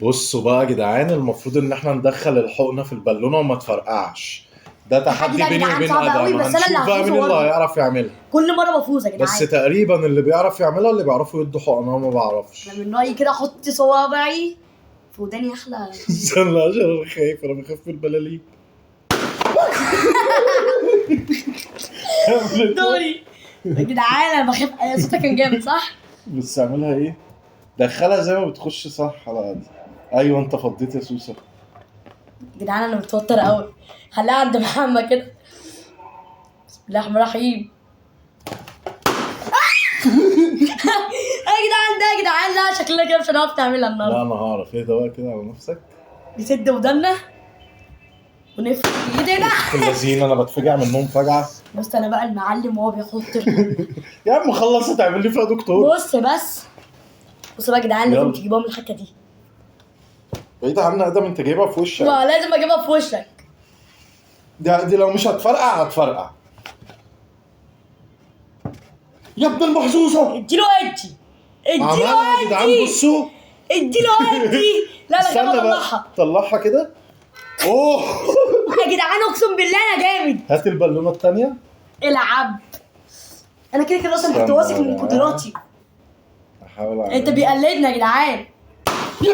بصوا بقى يا جدعان، المفروض ان احنا ندخل الحقنه في البالونه وما تفرقعش. ده تحدي ده يا بيني جدعان وبين صعب قوي، ادم، بس أنا اللي هنشوف بقى هفوز مين اللي برضه. هيعرف يعملها. كل مره بفوز يا جدعان. بس تقريبا اللي بيعرف يعملها اللي بيعرفوا يدوا حقنه، ما بعرفش. انا من رايي كده احط صوابعي في وداني احلى. استنى عشان انا خايف، انا بخاف من البلالين. دوري يا جدعان، انا بخاف. صوتك كان جامد صح؟ بس اعملها ايه؟ دخلها زي ما بتخش صح على قد. ايوه انت فضيت يا سوسه. يا جدعان انا متوتر قوي. خليها عند محمد كده. بسم الله الرحمن الرحيم. يا جدعان لا، شكلنا كده مش هنعرف نعملها لا النهارده. انا هعرف. اهدى بقى كده على نفسك. نسد ودنا ونفرد ايدينا. اللذين انا بتفجع منهم فجعه. بص انا بقى المعلم وهو بيحط. يا عم خلص، هتعمل لي فيها دكتور. بص بقى يا جدعان، لازم يلا. تجيبوها من الحته دي. بعيد عنا ادم، انت جايبها في وشك. ما لازم اجيبها في وشك. دي لو مش هتفرقع. يا ابن المحظوظه. اديله ادي عملها يا جدعان، بصوا. اديله ادي. لا انا استنى كده بقى، بطلعها طلعها كده. اوه. يا جدعان، اقسم بالله انا جامد. هات البالونه الثانيه. العب. انا كده اصلا كنت استنى واثق من يا قدراتي. احاول انت بيقلدنا يا جدعان. يا